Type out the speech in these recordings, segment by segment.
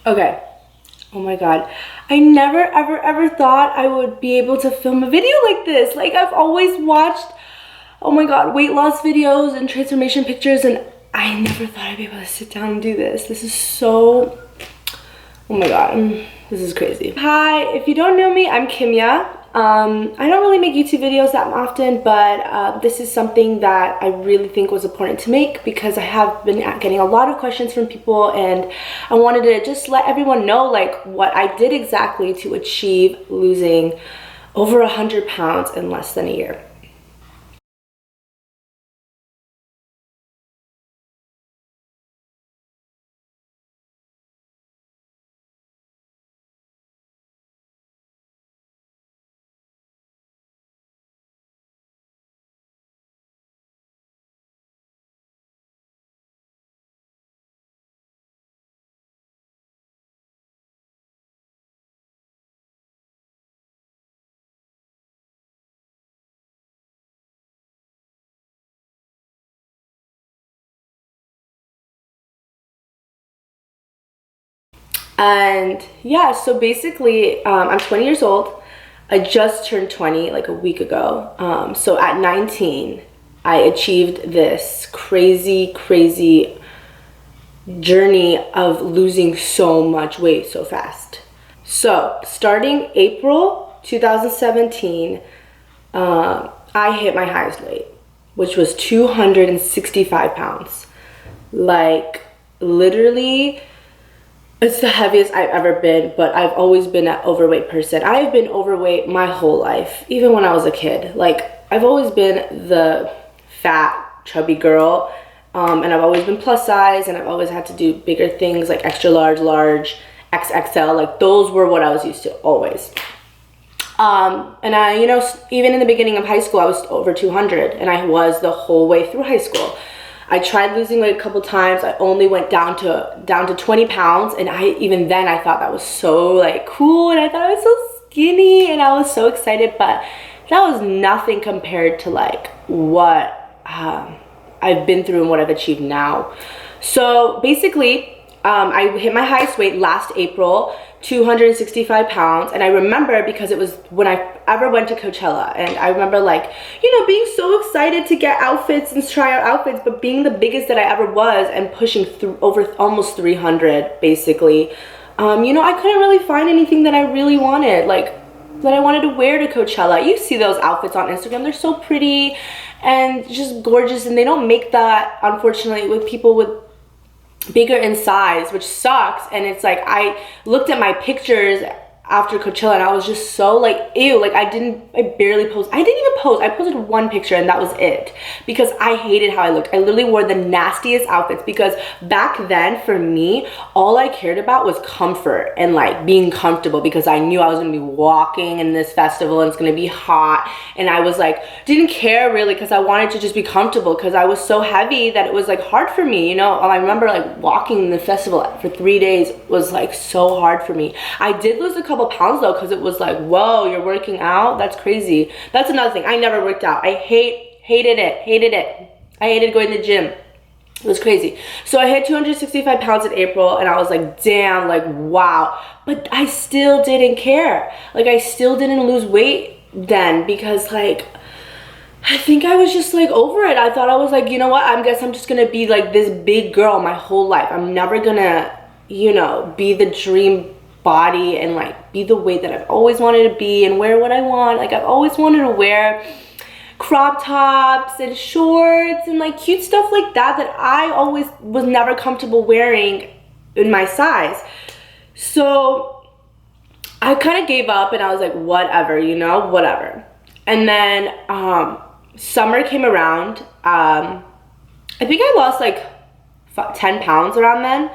Okay. Oh my god. I never ever thought I would be able to film a video like this. Like, I've always watched, oh my god, weight loss videos and transformation pictures, and I never thought I'd be able to sit down and do this. This is so, oh my god, this is crazy. Hi, if you don't know me, I'm Kimya. I don't really make YouTube videos that often, but this is something that I really think was important to make because I have been getting a lot of questions from people, and I wanted to just let everyone know like what I did exactly to achieve losing over 100 pounds in less than a year. And yeah, so basically, I'm 20 years old. I just turned 20 like a week ago. So at 19, I achieved this crazy journey of losing so much weight so fast. So starting April 2017, I hit my highest weight, which was 265 pounds. Like, literally, it's the heaviest I've ever been, but I've always been an overweight person. I've been overweight my whole life, even when I was a kid. Like, I've always been the fat, chubby girl, and I've always been plus size, and I've always had to do bigger things like extra large, large, XXL. Like, those were what I was used to, always. And I, you know, even in the beginning of high school, I was over 200, and I was the whole way through high school. I tried losing weight a couple times. I only went down to 20 pounds, and even then I thought that was so like cool, and I thought I was so skinny, and I was so excited, but that was nothing compared to like what I've been through and what I've achieved now. So basically, I hit my highest weight last April, 265 pounds, and I remember because it was when I ever went to Coachella, and I remember like, you know, being so excited to get outfits and try out outfits, but being the biggest that I ever was and pushing through over almost 300 basically, you know, I couldn't really find anything that I really wanted, like that I wanted to wear to Coachella. You see those outfits on Instagram, they're so pretty and just gorgeous, and they don't make that, unfortunately, with people with bigger in size, which sucks. And it's like, I looked at my pictures after Coachella and I was just so like, ew, like I barely posted. I didn't even post. I posted one picture and that was it because I hated how I looked. I literally wore the nastiest outfits because back then for me, all I cared about was comfort and like being comfortable because I knew I was gonna be walking in this festival and it's gonna be hot, and I was like, didn't care really because I wanted to just be comfortable because I was so heavy that it was like hard for me, you know. I remember like walking in the festival for 3 days was like so hard for me. I did lose a couple pounds though because it was like, whoa, you're working out? That's crazy. That's another thing. I never worked out. I hated it. I hated going to the gym. It was crazy. So I hit 265 pounds in April and I was like, damn, like wow. But I still didn't care. Like I still didn't lose weight then because like I think I was just like over it. I thought I was like, you know what, I guess I'm just gonna be like this big girl my whole life. I'm never gonna, you know, be the dream body and like be the way that I've always wanted to be and wear what I want. Like I've always wanted to wear crop tops and shorts and like cute stuff like that I always was never comfortable wearing in my size. So I kind of gave up and I was like, whatever, you know, whatever. And then summer came around. I think I lost like 10 pounds around then,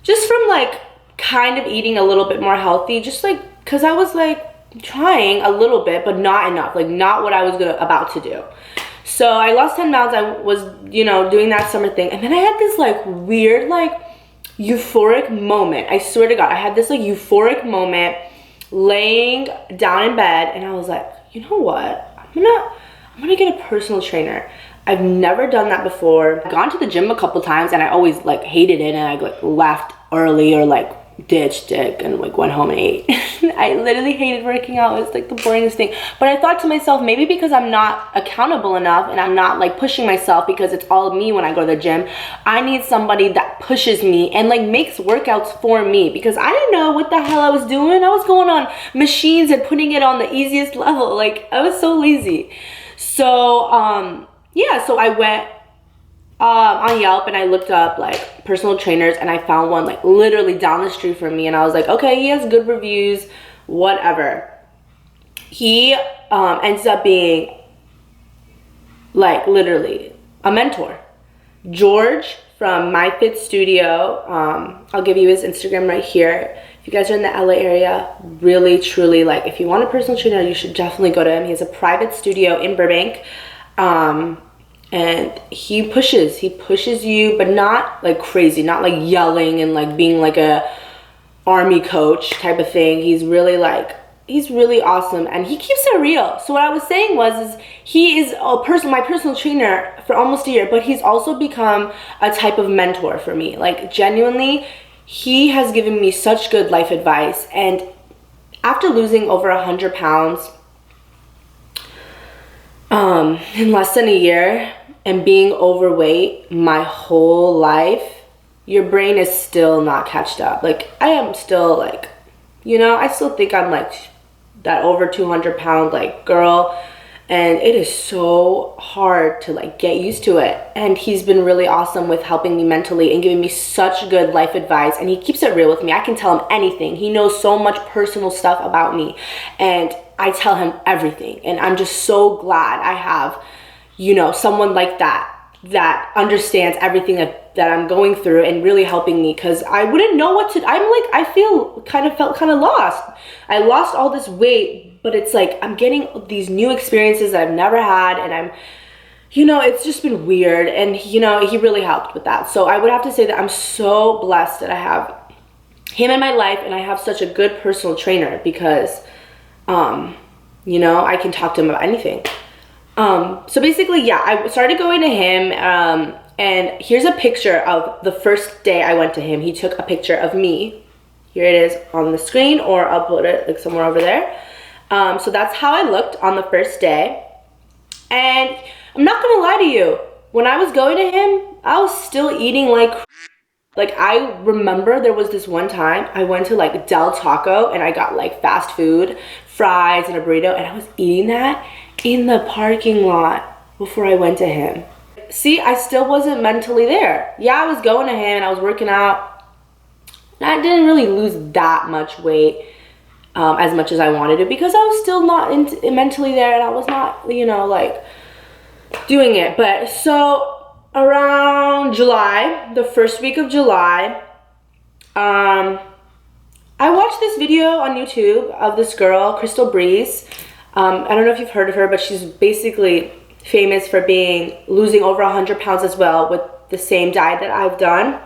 just from like kind of eating a little bit more healthy, just like because I was like trying a little bit but not enough, like not what I was about to do. So I lost 10 pounds. I was, you know, doing that summer thing, and then I had this like weird like euphoric moment. I swear to God, I had this like euphoric moment laying down in bed, and I was like, you know what, I'm gonna get a personal trainer. I've never done that before. I've gone to the gym a couple times and I always like hated it, and I like left early or like ditched it and like went home and ate. I literally hated working out. It was like the boringest thing. But I thought to myself, maybe because I'm not accountable enough and I'm not like pushing myself, because it's all me when I go to the gym, I need somebody that pushes me and like makes workouts for me, because I didn't know what the hell I was doing. I was going on machines and putting it on the easiest level. Like, I was so lazy. So yeah, so I went on Yelp and I looked up like personal trainers, and I found one like literally down the street from me, and I was like, okay, he has good reviews, whatever. He ends up being like literally a mentor. George from My Fit Studio, I'll give you his Instagram right here. If you guys are in the LA area, really truly, like, if you want a personal trainer, you should definitely go to him. He has a private studio in Burbank. And he pushes you, but not like crazy, not like yelling and like being like a army coach type of thing. He's really awesome, and he keeps it real. So what I was saying is he is my personal trainer for almost a year, but he's also become a type of mentor for me. Like, genuinely, he has given me such good life advice. And after losing over 100 pounds in less than a year, and being overweight my whole life, your brain is still not catched up. Like, I am still like, I still think I'm like that over 200 pound like girl, and it is so hard to like get used to it. And he's been really awesome with helping me mentally and giving me such good life advice, and he keeps it real with me. I can tell him anything. He knows so much personal stuff about me, and I tell him everything. And I'm just so glad I have someone like that understands everything that I'm going through and really helping me, because I wouldn't know what to. I felt kind of lost. I lost all this weight, but it's like I'm getting these new experiences that I've never had, and I'm it's just been weird. And he really helped with that. So I would have to say that I'm so blessed that I have him in my life, and I have such a good personal trainer, because I can talk to him about anything. So basically, yeah, I started going to him, and here's a picture of the first day I went to him. He took a picture of me. Here it is on the screen, or I'll put it like somewhere over there. So that's how I looked on the first day. And I'm not gonna lie to you, when I was going to him, I was still eating like I remember there was this one time I went to like Del Taco, and I got like fast food, fries and a burrito, and I was eating that in the parking lot before I went to him. See, I still wasn't mentally there. Yeah, I was going to him and I was working out. I didn't really lose that much weight as much as I wanted to, because I was still not mentally there, and I was not, like doing it. But so around July, the first week of July, I watched this video on YouTube of this girl, Crystal Breeze. I don't know if you've heard of her, but she's basically famous for losing over 100 pounds as well, with the same diet that I've done.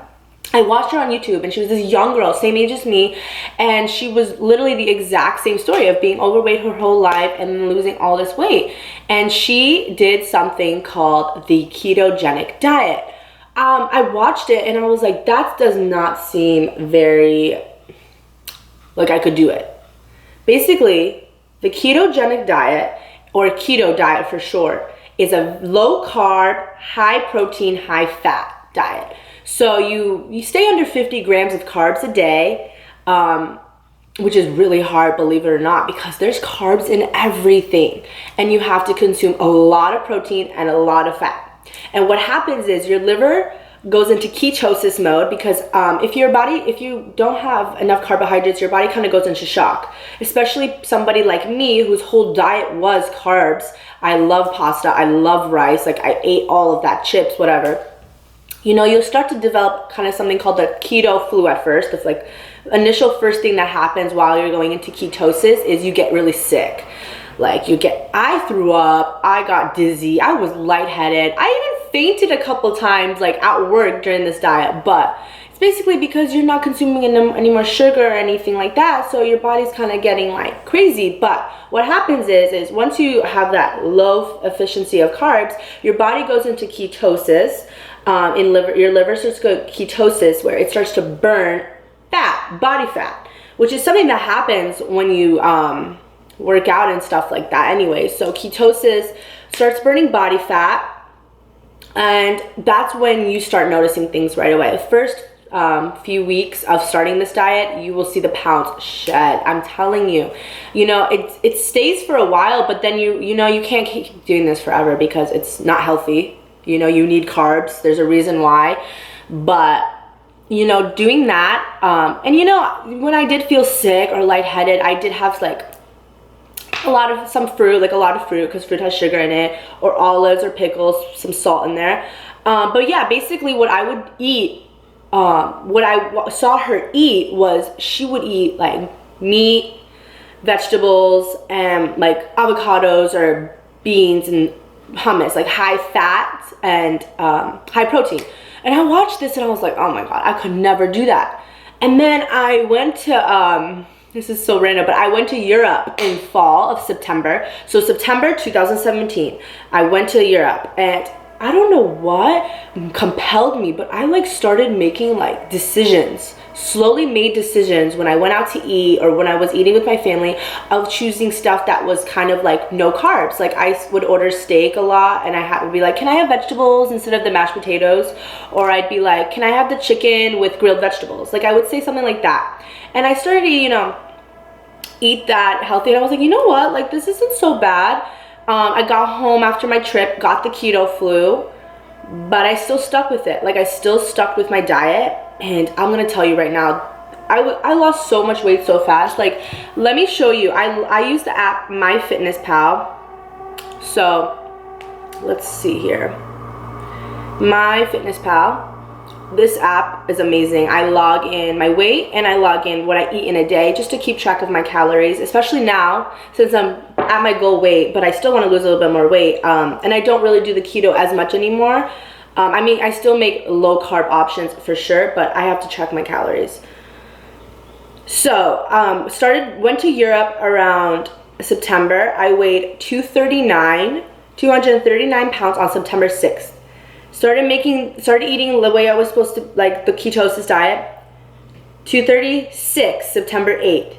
I watched her on YouTube, and she was this young girl, same age as me, and she was literally the exact same story of being overweight her whole life and then losing all this weight. And she did something called the ketogenic diet. I watched it and I was like, that does not seem very like I could do it. Basically, the ketogenic diet, or keto diet for short, is a low carb, high protein, high fat diet. So you stay under 50 grams of carbs a day, which is really hard, believe it or not, because there's carbs in everything, and you have to consume a lot of protein and a lot of fat. And what happens is your liver goes into ketosis mode, because if you don't have enough carbohydrates, your body kind of goes into shock. Especially somebody like me whose whole diet was carbs. I love pasta, I love rice, like I ate all of that, chips, whatever. You'll start to develop kind of something called the keto flu at first. It's like initial first thing that happens while you're going into ketosis is you get really sick. Like I threw up, I got dizzy, I was lightheaded. I even fainted a couple times like at work during this diet, but it's basically because you're not consuming any more sugar or anything like that, so your body's kind of getting like crazy. But what happens is once you have that low efficiency of carbs, your body goes into ketosis. Your liver starts to go ketosis, where it starts to burn fat. fat, body fat, which is something that happens when you work out and stuff like that anyway. So ketosis starts burning body fat, and that's when you start noticing things right away. The first few weeks of starting this diet, you will see the pounds shed. I'm telling you, it stays for a while, but then you can't keep doing this forever because it's not healthy. You need carbs. There's a reason why. But doing that, and when I did feel sick or lightheaded, I did have like a lot of fruit because fruit has sugar in it, or olives or pickles, some salt in there. But yeah, basically what I would eat, what I saw her eat was she would eat like meat, vegetables, and like avocados or beans and hummus, like high fat and high protein. And I watched this and I was like, oh my God, I could never do that. And then I went to, this is so random, but I went to Europe in fall of September. So September 2017, I went to Europe, and I don't know what compelled me, but I like started making like decisions, slowly made decisions when I went out to eat or when I was eating with my family, of choosing stuff that was kind of like no carbs. Like I would order steak a lot, and I would be like, can I have vegetables instead of the mashed potatoes? Or I'd be like, can I have the chicken with grilled vegetables? Like I would say something like that. And I started to, eat that healthy, and I was like, you know what, like this isn't so bad. I got home after my trip, got the keto flu, but I still stuck with it. Like I still stuck with my diet, and I'm gonna tell you right now, I lost so much weight so fast. Like, let me show you. I use the app MyFitnessPal. So let's see here. MyFitnessPal. This app is amazing. I log in my weight and I log in what I eat in a day just to keep track of my calories, especially now since I'm at my goal weight, but I still want to lose a little bit more weight. And I don't really do the keto as much anymore. I mean, I still make low carb options for sure, but I have to track my calories. So went to Europe around September. I weighed 239 pounds on September 6th. Started eating the way I was supposed to, like the ketosis diet. 236 September 8th.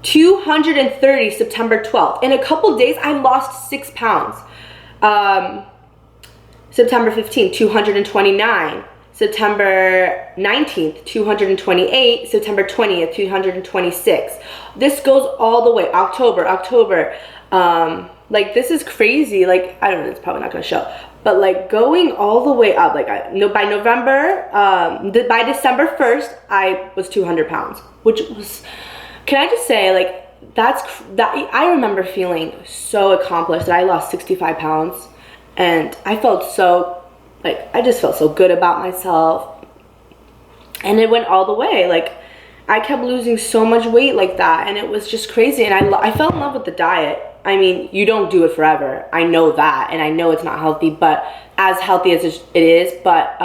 230 September 12th. In a couple days, I lost 6 pounds. September 15th, 229. September 19th, 228. September 20th, 226. This goes all the way. October. Like, this is crazy. Like, I don't know, it's probably not going to show. But, like, going all the way up. Like, by November, by December 1st, I was 200 pounds. Which was, can I just say, like, I remember feeling so accomplished that I lost 65 pounds. And I felt so, like, I just felt so good about myself. And it went all the way. Like, I kept losing so much weight like that. And it was just crazy. And I fell in love with the diet. I mean, you don't do it forever. I know that. And I know it's not healthy, but as healthy as it is. But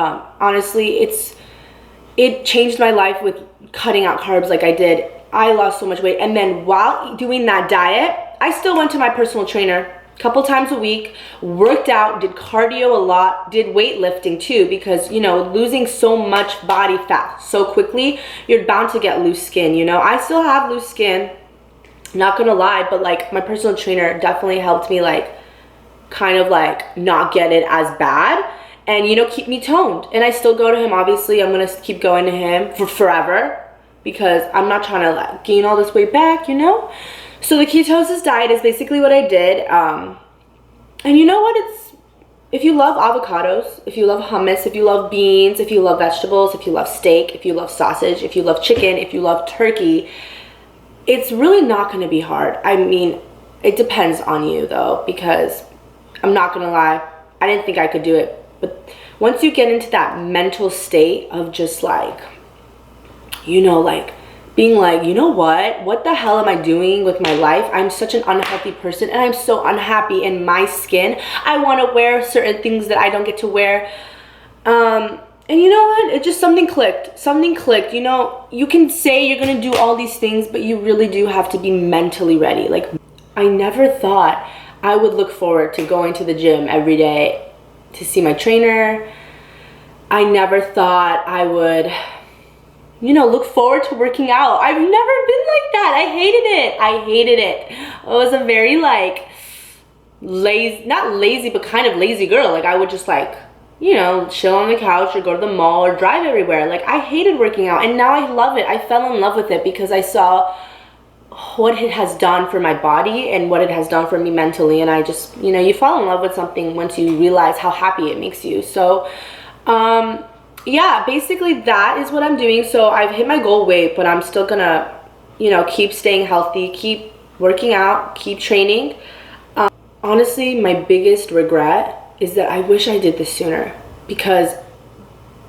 honestly, it changed my life with cutting out carbs like I did. I lost so much weight. And then while doing that diet, I still went to my personal trainer a couple times a week, worked out, did cardio a lot, did weightlifting too, because, you know, losing so much body fat so quickly, you're bound to get loose skin, you know. I still have loose skin, not gonna lie, but like my personal trainer definitely helped me like kind of like not get it as bad and, you know, keep me toned. And I still go to him. Obviously I'm gonna keep going to him for forever because I'm not trying to like gain all this weight back, you know. So the ketosis diet is basically what I did. And you know what, if you love avocados, if you love hummus, if you love beans, if you love vegetables, if you love steak, if you love sausage, if you love chicken, if you love turkey, it's really not going to be hard. I mean, it depends on you though, because I'm not going to lie, I didn't think I could do it. But once you get into that mental state of just like, you know, like being like, you know what the hell am I doing with my life? I'm such an unhealthy person and I'm so unhappy in my skin. I want to wear certain things that I don't get to wear. And you know what? It just something clicked. You know, you can say you're going to do all these things, but you really do have to be mentally ready. Like, I never thought I would look forward to going to the gym every day to see my trainer. I never thought I would look forward to working out. I've never been like that. I hated it. I was a very like lazy, not lazy, but kind of lazy girl. Like I would just like, chill on the couch or go to the mall or drive everywhere. Like I hated working out, and now I love it. I fell in love with it because I saw what it has done for my body and what it has done for me mentally. And I just, you fall in love with something once you realize how happy it makes you. So yeah, basically that is what I'm doing. So I've hit my goal weight, but I'm still gonna, keep staying healthy, keep working out, keep training. Honestly, my biggest regret is that I wish I did this sooner, because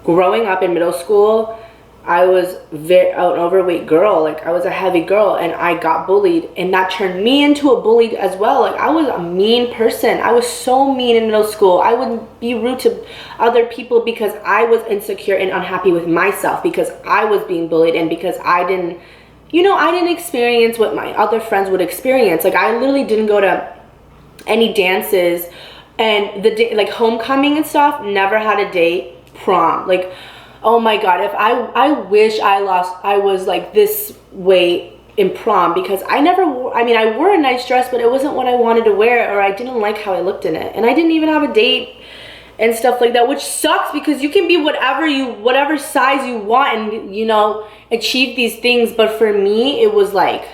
growing up in middle school, I was an overweight girl. Like I was a heavy girl, and I got bullied, and that turned me into a bully as well. Like I was a mean person. I was so mean in middle school. I would be rude to other people because I was insecure and unhappy with myself, because I was being bullied, and because I didn't experience what my other friends would experience. Like I literally didn't go to any dances, and the day, like homecoming and stuff, never had a date. Prom, like, oh my god, if I wish I was like this weight in prom, because I wore a nice dress, but it wasn't what I wanted to wear, or I didn't like how I looked in it, and I didn't even have a date and stuff like that, which sucks, because you can be whatever size you want and achieve these things. But for me, it was like,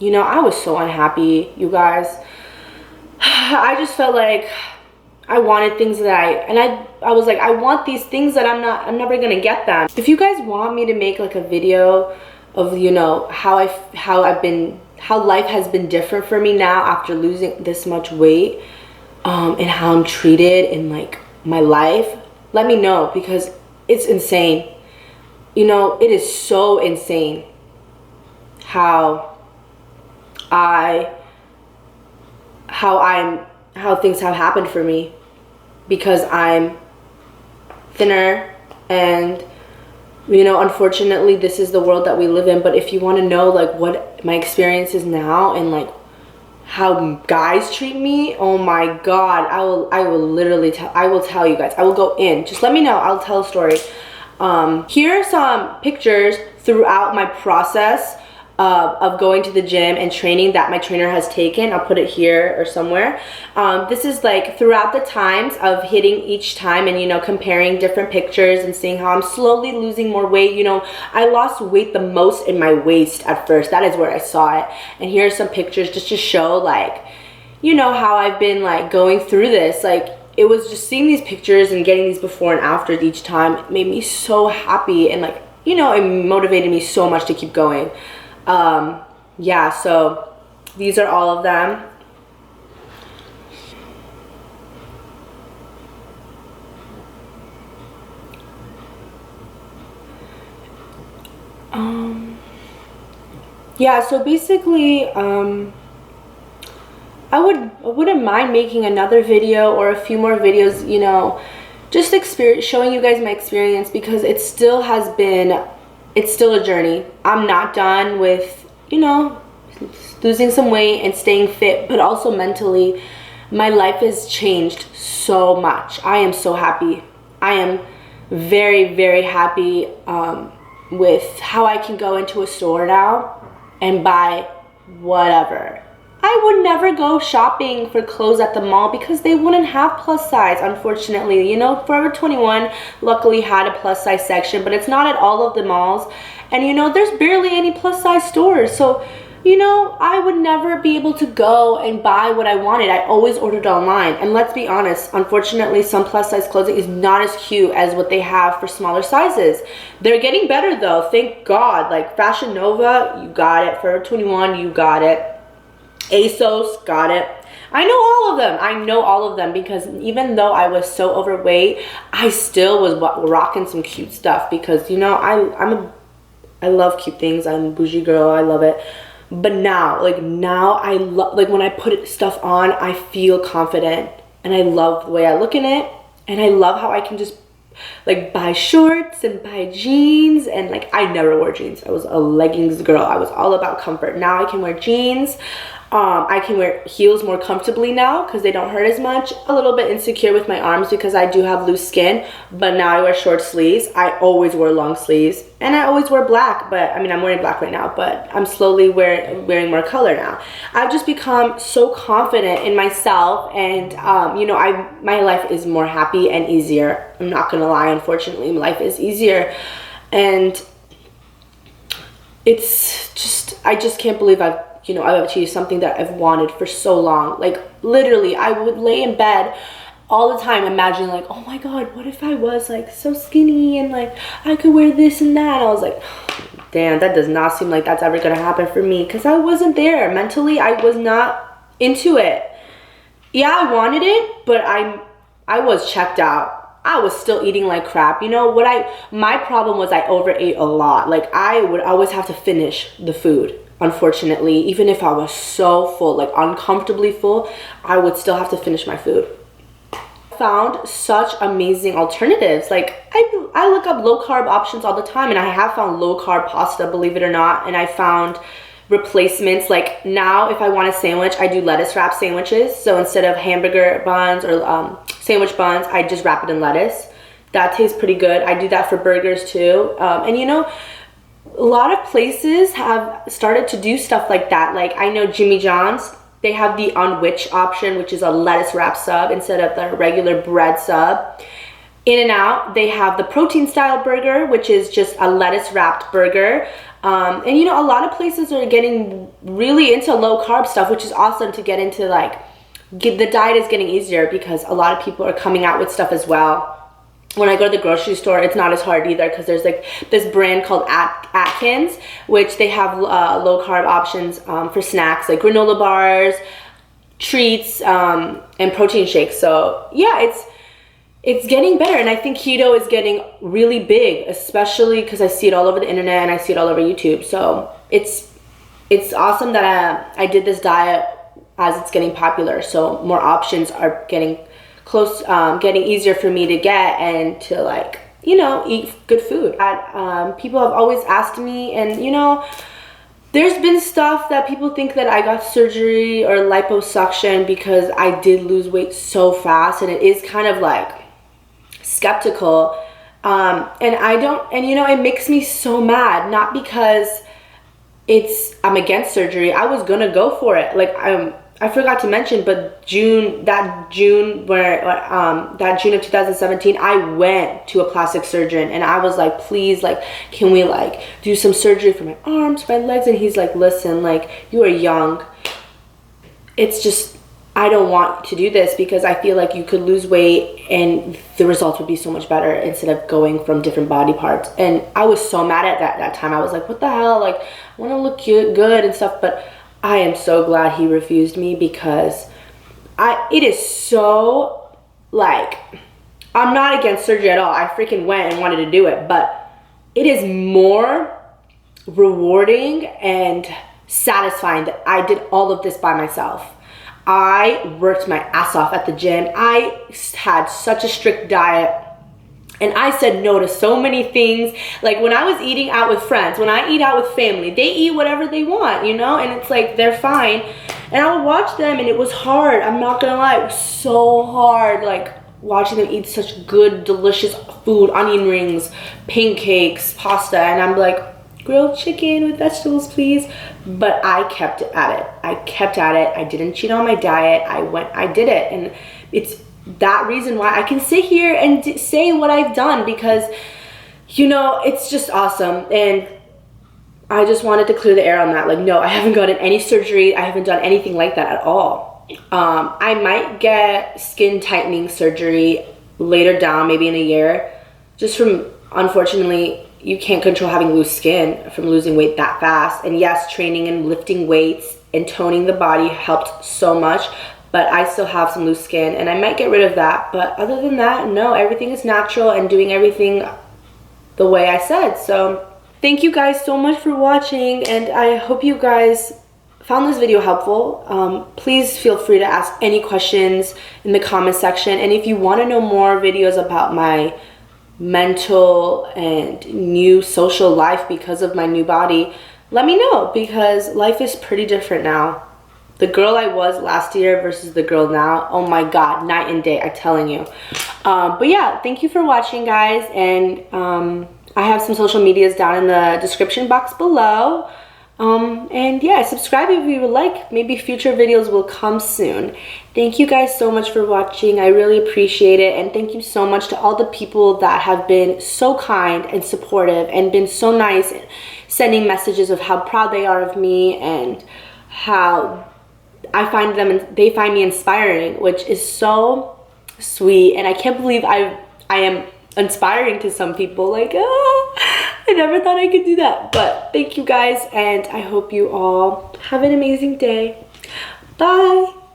I was so unhappy, you guys. I just felt like I wanted things that I was like, I want these things that I'm never gonna get them. If you guys want me to make like a video of how life has been different for me now after losing this much weight, and how I'm treated in like my life, let me know, because it's insane. It is so insane how things have happened for me, because I'm thinner, and unfortunately this is the world that we live in. But if you want to know like what my experience is now, and like how guys treat me, oh my god, I will tell you guys. I will go in, just let me know, I'll tell a story. Here are some pictures throughout my process of going to the gym and training that my trainer has taken. I'll put it here or somewhere. This is like throughout the times of hitting each time, and comparing different pictures and seeing how I'm slowly losing more weight. I lost weight the most in my waist at first. That is where I saw it. And here are some pictures just to show like, how I've been like going through this. Like it was just seeing these pictures and getting these before and afters each time. It made me so happy, and like, it motivated me so much to keep going. Yeah, so these are all of them. Yeah, so basically, I wouldn't mind making another video or a few more videos, just showing you guys my experience, because it's still a journey. I'm not done with, losing some weight and staying fit, but also mentally, my life has changed so much. I am so happy. I am very, very happy with how I can go into a store now and buy whatever. I would never go shopping for clothes at the mall because they wouldn't have plus size, unfortunately. Forever 21 luckily had a plus size section, but it's not at all of the malls. And there's barely any plus size stores. So, I would never be able to go and buy what I wanted. I always ordered online. And let's be honest, unfortunately, some plus size clothing is not as cute as what they have for smaller sizes. They're getting better though, thank God. Like Fashion Nova, you got it. Forever 21, you got it. ASOS, got it. I know all of them because even though I was so overweight, I still was rocking some cute stuff, because I love cute things. I'm a bougie girl. I love it. But now I love, like when I put stuff on, I feel confident, and I love the way I look in it, and I love how I can just like buy shorts and buy jeans. And like I never wore jeans. I was a leggings girl. I was all about comfort. Now I can wear jeans. I can wear heels more comfortably now because they don't hurt as much. A little bit insecure with my arms because I do have loose skin, but now I wear short sleeves. I always wear long sleeves, and I always wear black, but I mean, I'm wearing black right now, but I'm slowly wearing more color now. I've just become so confident in myself, and you know, my life is more happy and easier. I'm not gonna lie, unfortunately, my life is easier, and it's just, I just can't believe I've achieved something that I've wanted for so long. Like, literally, I would lay in bed all the time imagining, like, oh my God, what if I was like so skinny and like I could wear this and that. And I was like, damn, that does not seem like that's ever gonna happen for me, because I wasn't there mentally. I was not into it. Yeah, I wanted it, but I was checked out. I was still eating like crap. You know, my problem was I overate a lot. Like, I would always have to finish the food. Unfortunately, even if I was so full, like uncomfortably full, I would still have to finish my food. Found such amazing alternatives. Like, I look up low carb options all the time, and I have found low carb pasta, believe it or not, and I found replacements. Like, now if I want a sandwich, I do lettuce wrap sandwiches. So instead of hamburger buns or sandwich buns, I just wrap it in lettuce. That tastes pretty good. I do that for burgers too. And you know, a lot of places have started to do stuff like that. Like, I know Jimmy John's, they have the on which option, which is a lettuce wrap sub instead of the regular bread sub. In-N-Out, they have the protein style burger, which is just a lettuce wrapped burger. And you know, a lot of places are getting really into low carb stuff, which is awesome to get into. Like, the diet is getting easier because a lot of people are coming out with stuff as well. When I go to the grocery store, it's not as hard either, because there's like this brand called Atkins, which they have low carb options for snacks, like granola bars, treats, and protein shakes. So yeah, it's getting better, and I think keto is getting really big, especially because I see it all over the internet and I see it all over YouTube. So it's awesome that I did this diet as it's getting popular. So more options are getting getting easier for me to get and to, like, you know, eat good food. People have always asked me, and you know, there's been stuff that people think that I got surgery or liposuction because I did lose weight so fast, and it is kind of like skeptical. And I don't, and you know, it makes me so mad, not because I'm against surgery. I was gonna go for it. Like, I forgot to mention, but that June of 2017, I went to a plastic surgeon, and I was like, please, like, can we like do some surgery for my arms, my legs? And he's like, listen, like, you are young. It's just, I don't want to do this because I feel like you could lose weight and the results would be so much better instead of going from different body parts. And I was so mad at that time. I was like, what the hell? Like, I want to look good and stuff, but I am so glad he refused me, because it is so, like, I'm not against surgery at all. I freaking went and wanted to do it, but it is more rewarding and satisfying that I did all of this by myself. I worked my ass off at the gym. I had such a strict diet. And I said no to so many things. Like, when I was eating out with friends, when I eat out with family, they eat whatever they want, you know? And it's like, they're fine. And I would watch them, and it was hard. I'm not gonna lie, it was so hard. Like, watching them eat such good, delicious food, onion rings, pancakes, pasta. And I'm like, grilled chicken with vegetables, please. But I kept at it. I didn't cheat on my diet. I did it. And it's that reason why I can sit here and say what I've done, because, you know, it's just awesome. And I just wanted to clear the air on that. Like, no, I haven't gotten any surgery. I haven't done anything like that at all. I might get skin tightening surgery later down, maybe in a year, just from, unfortunately, you can't control having loose skin from losing weight that fast. And yes, training and lifting weights and toning the body helped so much, but I still have some loose skin, and I might get rid of that. But other than that, no, everything is natural and doing everything the way I said. So thank you guys so much for watching, and I hope you guys found this video helpful. Please feel free to ask any questions in the comment section. And if you want to know more videos about my mental and new social life because of my new body, let me know, because life is pretty different now. the girl I was last year versus the girl now, oh my god, night and day, I'm telling you. But yeah, thank you for watching, guys, and I have some social medias down in the description box below. And yeah, subscribe if you would like. Maybe future videos will come soon. Thank you guys so much for watching. I really appreciate it. And thank you so much to all the people that have been so kind and supportive and been so nice, sending messages of how proud they are of me and how I find them and they find me inspiring, which is so sweet. And I can't believe I am inspiring to some people. Like, I never thought I could do that. But thank you guys, and I hope you all have an amazing day. Bye.